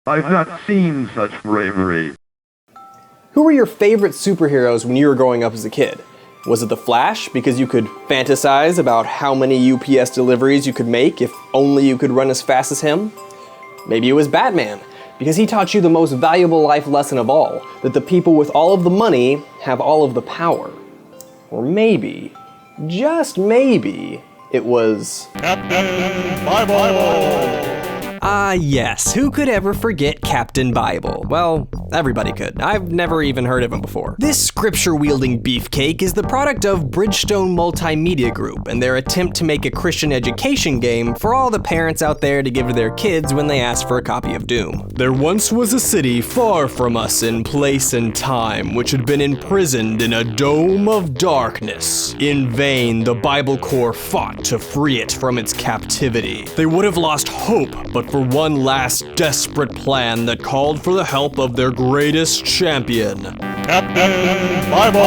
I've not seen such bravery. Who were your favorite superheroes when you were growing up as a kid? Was it the Flash, because you could fantasize about how many UPS deliveries you could make if only you could run as fast as him? Maybe it was Batman, because he taught you the most valuable life lesson of all, that the people with all of the money have all of the power. Or maybe, just maybe, it was Captain Bible! Yes, who could ever forget Captain Bible? Well, everybody could. I've never even heard of him before. This scripture-wielding beefcake is the product of Bridgestone Multimedia Group and their attempt to make a Christian education game for all the parents out there to give to their kids when they ask for a copy of Doom. There once was a city far from us in place and time, which had been imprisoned in a dome of darkness. In vain, the Bible Corps fought to free it from its captivity. They would have lost hope, but for one last desperate plan that called for the help of their greatest champion, Captain Bible!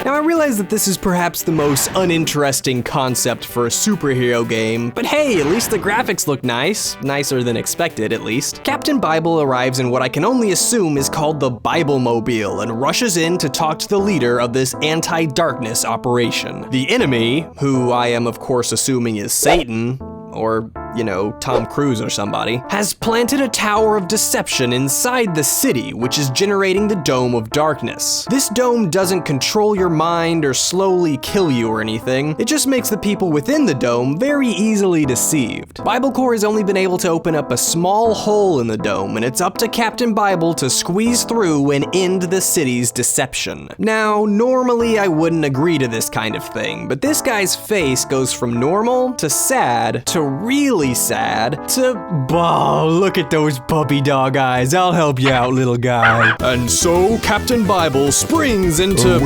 Now I realize that this is perhaps the most uninteresting concept for a superhero game, but hey, at least the graphics look nice. Nicer than expected, at least. Captain Bible arrives in what I can only assume is called the Bible-mobile and rushes in to talk to the leader of this anti-darkness operation. The enemy, who I am of course assuming is Satan, or, you know, Tom Cruise or somebody, has planted a tower of deception inside the city, which is generating the Dome of Darkness. This dome doesn't control your mind or slowly kill you or anything. It just makes the people within the dome very easily deceived. Bible Corps has only been able to open up a small hole in the dome, and it's up to Captain Bible to squeeze through and end the city's deception. Now, normally I wouldn't agree to this kind of thing, but this guy's face goes from normal to sad to really sad to, bah, look at those puppy dog eyes. I'll help you out, little guy. And so Captain Bible springs into...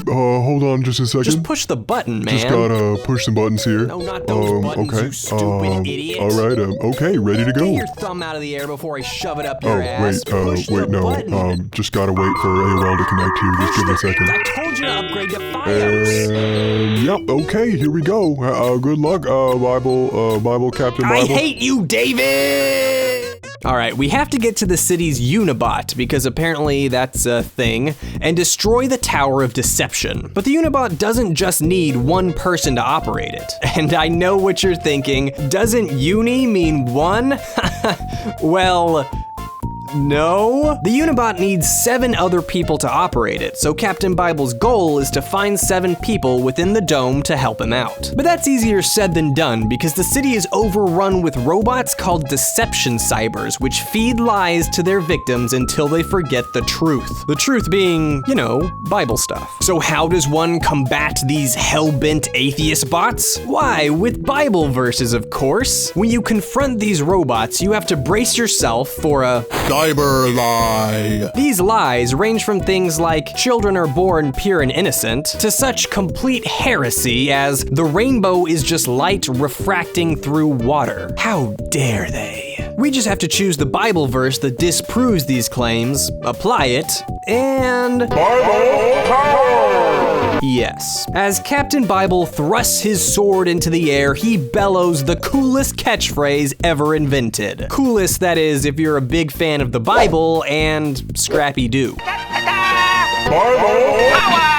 hold on just a second. Just push the button, man. Just gotta push some buttons here. No, not those buttons, okay. you stupid idiot. Alright, okay, ready to go. Get your thumb out of the air before I shove it up your ass. Just gotta wait for AOL to connect here. Just give me a second. I told you to upgrade to Fios. Yep, okay, here we go. Good luck, Bible Captain Bible. I hate you, David! Alright, we have to get to the city's Unibot, because apparently that's a thing, and destroy the Tower of Deception. But the Unibot doesn't just need one person to operate it. And I know what you're thinking, doesn't uni mean one? Well... no? The Unibot needs 7 other people to operate it, so Captain Bible's goal is to find 7 people within the dome to help him out. But that's easier said than done, because the city is overrun with robots called deception cybers, which feed lies to their victims until they forget the truth. The truth being, you know, Bible stuff. So how does one combat these hell-bent atheist bots? Why, with Bible verses, of course. When you confront these robots, you have to brace yourself for a Cyber lie. These lies range from things like children are born pure and innocent to such complete heresy as the rainbow is just light refracting through water. How dare they? We just have to choose the Bible verse that disproves these claims, apply it, and... Bible power! Yes. As Captain Bible thrusts his sword into the air, he bellows the coolest catchphrase ever invented. Coolest, that is, if you're a big fan of the Bible and Scrappy-Doo. Bible power!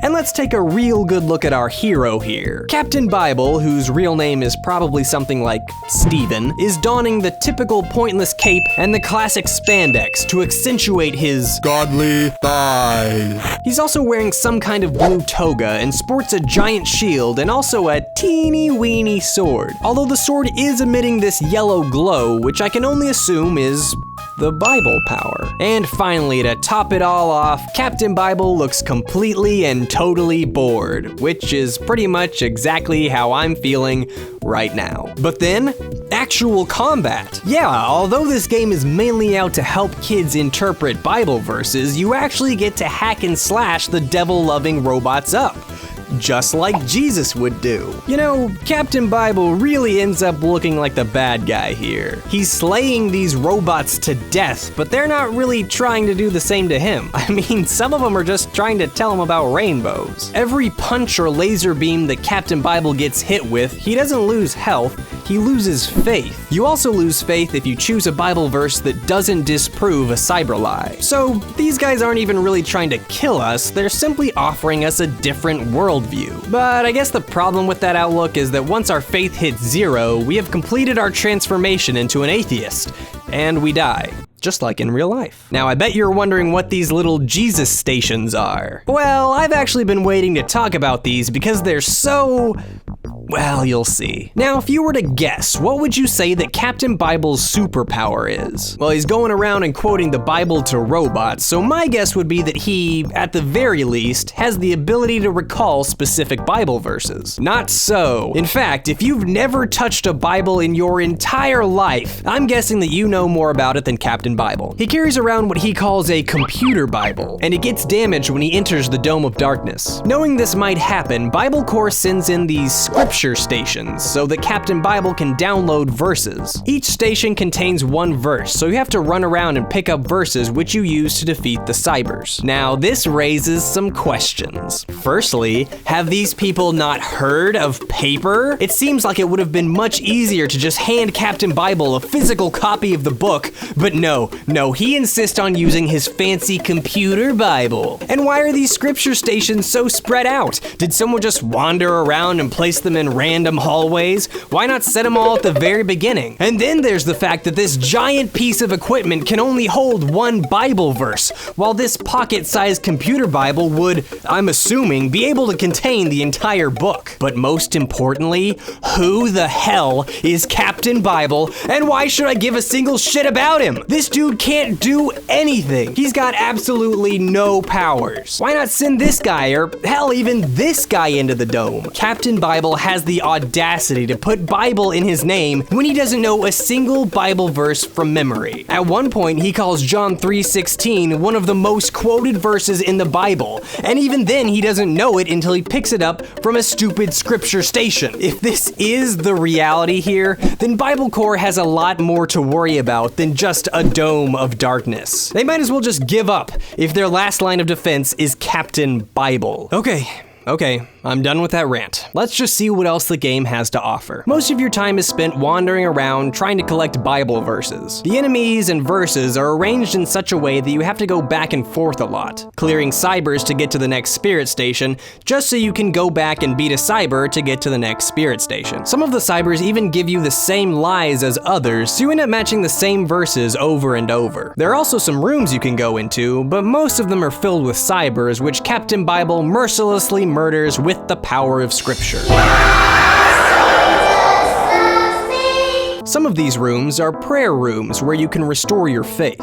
And let's take a real good look at our hero here. Captain Bible, whose real name is probably something like Steven, is donning the typical pointless cape and the classic spandex to accentuate his godly thighs. He's also wearing some kind of blue toga and sports a giant shield and also a teeny-weeny sword. Although the sword is emitting this yellow glow, which I can only assume is the Bible power. And finally, to top it all off, Captain Bible looks completely and totally bored, which is pretty much exactly how I'm feeling right now. But then, actual combat. Yeah, although this game is mainly out to help kids interpret Bible verses, you actually get to hack and slash the devil-loving robots up. just like Jesus would do. You know, Captain Bible really ends up looking like the bad guy here. He's slaying these robots to death, but they're not really trying to do the same to him. I mean, some of them are just trying to tell him about rainbows. Every punch or laser beam that Captain Bible gets hit with, he doesn't lose health, he loses faith. You also lose faith if you choose a Bible verse that doesn't disprove a cyber lie. So these guys aren't even really trying to kill us, they're simply offering us a different worldview. But I guess the problem with that outlook is that once our faith hits 0, we have completed our transformation into an atheist, and we die. Just like in real life. Now, I bet you're wondering what these little Jesus stations are. Well, I've actually been waiting to talk about these because they're so... well, you'll see. Now, if you were to guess, what would you say that Captain Bible's superpower is? Well, he's going around and quoting the Bible to robots, so my guess would be that he, at the very least, has the ability to recall specific Bible verses. Not so. In fact, if you've never touched a Bible in your entire life, I'm guessing that you know more about it than Captain Bible. He carries around what he calls a computer Bible, and it gets damaged when he enters the Dome of Darkness. Knowing this might happen, Bible Corps sends in these scripture stations so that Captain Bible can download verses. Each station contains one verse, so you have to run around and pick up verses which you use to defeat the cybers. Now, this raises some questions. Firstly, have these people not heard of paper? It seems like it would have been much easier to just hand Captain Bible a physical copy of the book, but no, he insists on using his fancy computer Bible. And why are these scripture stations so spread out? Did someone just wander around and place them in random hallways? Why not set them all at the very beginning? And then there's the fact that this giant piece of equipment can only hold one Bible verse, while this pocket-sized computer Bible would, I'm assuming, be able to contain the entire book. But most importantly, who the hell is Captain Bible, and why should I give a single shit about him? This dude can't do anything. He's got absolutely no powers. Why not send this guy, or hell, even this guy into the dome? Captain Bible has the audacity to put Bible in his name when he doesn't know a single Bible verse from memory. At one point, he calls John 3:16 one of the most quoted verses in the Bible, and even then he doesn't know it until he picks it up from a stupid scripture station. If this is the reality here, then Bible Corps has a lot more to worry about than just a dome of darkness. They might as well just give up if their last line of defense is Captain Bible. Okay, I'm done with that rant. Let's just see what else the game has to offer. Most of your time is spent wandering around trying to collect Bible verses. The enemies and verses are arranged in such a way that you have to go back and forth a lot, clearing cybers to get to the next spirit station, just so you can go back and beat a cyber to get to the next spirit station. Some of the cybers even give you the same lies as others, so you end up matching the same verses over and over. There are also some rooms you can go into, but most of them are filled with cybers, which Captain Bible mercilessly murders with the power of scripture. Some of these rooms are prayer rooms where you can restore your faith.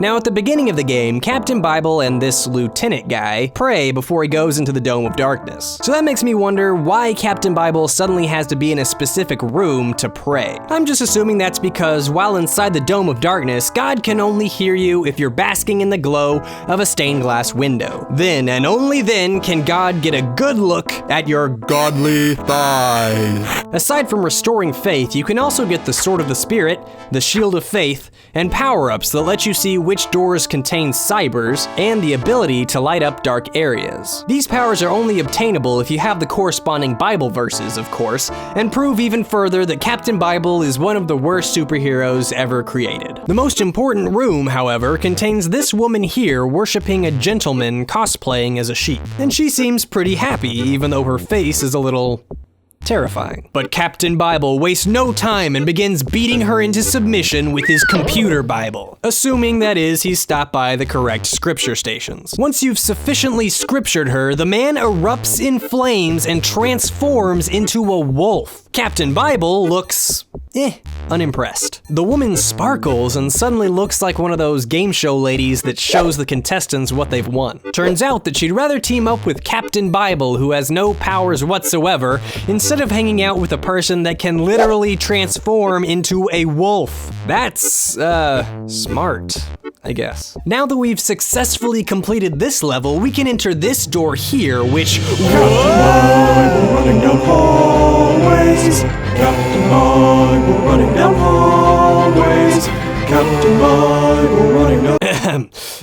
Now, at the beginning of the game, Captain Bible and this lieutenant guy pray before he goes into the Dome of Darkness. So that makes me wonder why Captain Bible suddenly has to be in a specific room to pray. I'm just assuming that's because while inside the Dome of Darkness, God can only hear you if you're basking in the glow of a stained glass window. Then, and only then, can God get a good look at your godly thighs. Aside from restoring faith, you can also get the Sword of the Spirit, the Shield of Faith, and power-ups that let you see which doors contain cybers, and the ability to light up dark areas. These powers are only obtainable if you have the corresponding Bible verses, of course, and prove even further that Captain Bible is one of the worst superheroes ever created. The most important room, however, contains this woman here worshiping a gentleman cosplaying as a sheep. And she seems pretty happy, even though her face is a little terrifying. But Captain Bible wastes no time and begins beating her into submission with his computer Bible, assuming that is he's stopped by the correct scripture stations. Once you've sufficiently scriptured her, the man erupts in flames and transforms into a wolf. Captain Bible looks unimpressed. The woman sparkles and suddenly looks like one of those game show ladies that shows the contestants what they've won. Turns out that she'd rather team up with Captain Bible, who has no powers whatsoever, instead of hanging out with a person that can literally transform into a wolf. That's, smart. I guess. Now that we've successfully completed this level, we can enter this door here, which... Running down hallways. Captain Bible running down hallways. Captain Bible running down...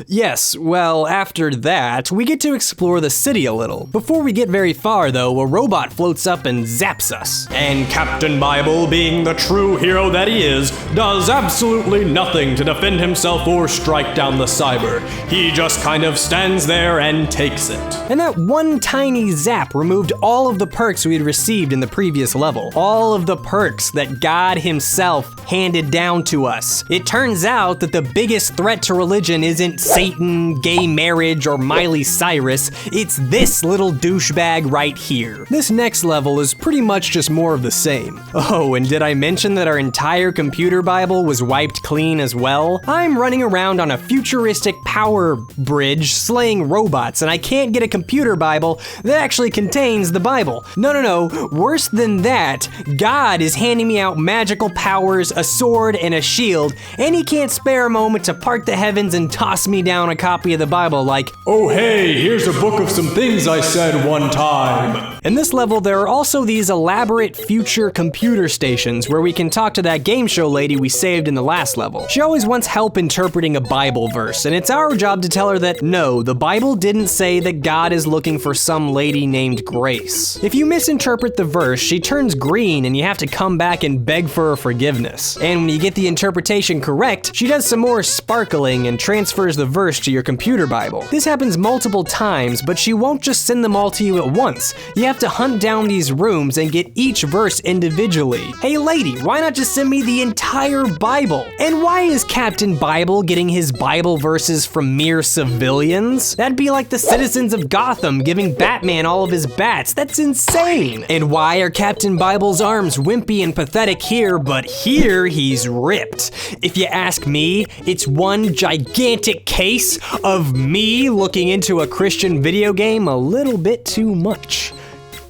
Yes, well, after that, we get to explore the city a little. Before we get very far, though, a robot floats up and zaps us. And Captain Bible, being the true hero that he is, does absolutely nothing to defend himself or strike down the cyber. He just kind of stands there and takes it. And that one tiny zap removed all of the perks we had received in the previous level. All of the perks that God himself handed down to us. It turns out that the biggest threat to religion isn't Satan, gay marriage, or Miley Cyrus. It's this little douchebag right here. This next level is pretty much just more of the same. Oh, and did I mention that our entire computer Bible was wiped clean as well? I'm running around on a futuristic power bridge slaying robots, and I can't get a computer Bible that actually contains the Bible. No, worse than that, God is handing me out magical powers, a sword, and a shield, and he can't spare a moment to part the heavens and toss me down a copy of the Bible like, Oh hey, here's a book of some things I said one time. In this level, there are also these elaborate future computer stations where we can talk to that game show lady we saved in the last level. She always wants help interpreting a Bible verse, and it's our job to tell her that no, the Bible didn't say that God is looking for some lady named Grace. If you misinterpret the verse, she turns green and you have to come back and beg for her forgiveness. And when you get the interpretation correct, she does some more sparkling and transfers the verse to your computer Bible. This happens multiple times, but she won't just send them all to you at once. You have to hunt down these rooms and get each verse individually. Hey lady, why not just send me the entire Bible? And why is Captain Bible getting his Bible verses from mere civilians? That'd be like the citizens of Gotham giving Batman all of his bats. That's insane. And why are Captain Bible's arms wimpy and pathetic here, but here he's ripped? If you ask me, it's one gigantic case of me looking into a Christian video game a little bit too much.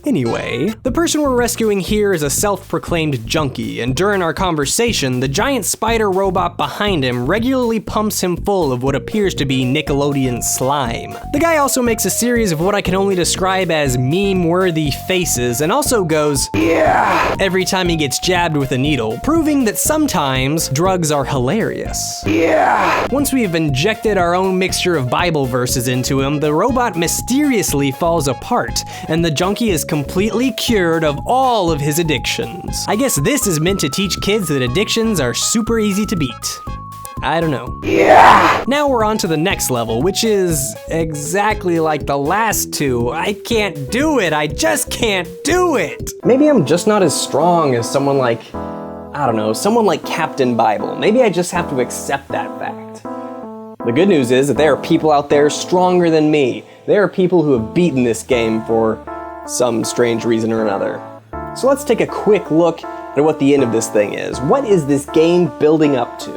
Anyway, the person we're rescuing here is a self-proclaimed junkie, and during our conversation, the giant spider robot behind him regularly pumps him full of what appears to be Nickelodeon slime. The guy also makes a series of what I can only describe as meme-worthy faces, and also goes, "Yeah," every time he gets jabbed with a needle, proving that sometimes drugs are hilarious. Yeah. Once we've injected our own mixture of Bible verses into him, the robot mysteriously falls apart, and the junkie is completely cured of all of his addictions. I guess this is meant to teach kids that addictions are super easy to beat. I don't know. Yeah! Now we're on to the next level, which is exactly like the last two. I can't do it, I just can't do it! Maybe I'm just not as strong as someone like, I don't know, someone like Captain Bible. Maybe I just have to accept that fact. The good news is that there are people out there stronger than me. There are people who have beaten this game for some strange reason or another. So let's take a quick look at what the end of this thing is. What is this game building up to?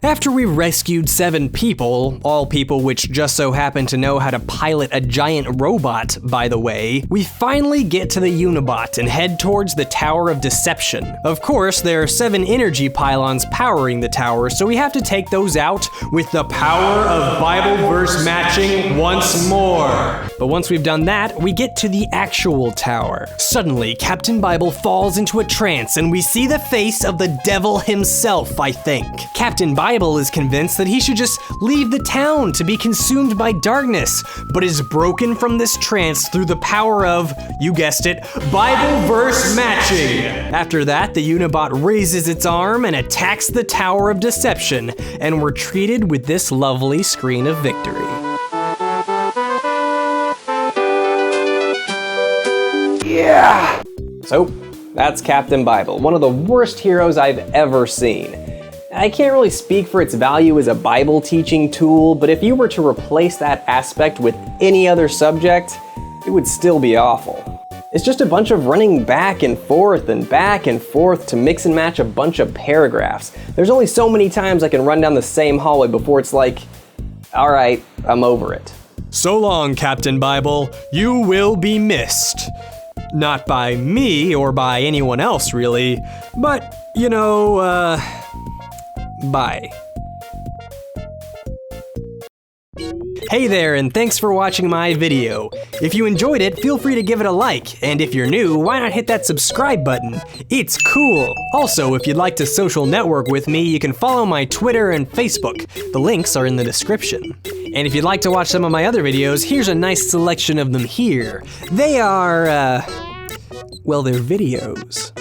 After we rescued 7 people, all people which just so happen to know how to pilot a giant robot, by the way, we finally get to the Unibot and head towards the Tower of Deception. Of course, there are 7 energy pylons powering the tower, so we have to take those out with the power of Bible verse matching once more. But once we've done that, we get to the actual tower. Suddenly, Captain Bible falls into a trance and we see the face of the devil himself, I think. Captain Bible is convinced that he should just leave the town to be consumed by darkness, but is broken from this trance through the power of, you guessed it, Bible verse matching. After that, the Unibot raises its arm and attacks the Tower of Deception, and we're treated with this lovely screen of victory. Yeah! So, that's Captain Bible, one of the worst heroes I've ever seen. I can't really speak for its value as a Bible teaching tool, but if you were to replace that aspect with any other subject, it would still be awful. It's just a bunch of running back and forth to mix and match a bunch of paragraphs. There's only so many times I can run down the same hallway before it's like, all right, I'm over it. So long, Captain Bible. You will be missed. Not by me or by anyone else, really, but, you know, bye. Hey there, and thanks for watching my video. If you enjoyed it, feel free to give it a like, and if you're new, why not hit that subscribe button? It's cool. Also, if you'd like to social network with me, you can follow my Twitter and Facebook. The links are in the description. And if you'd like to watch some of my other videos, here's a nice selection of them here. They are, well, they're videos.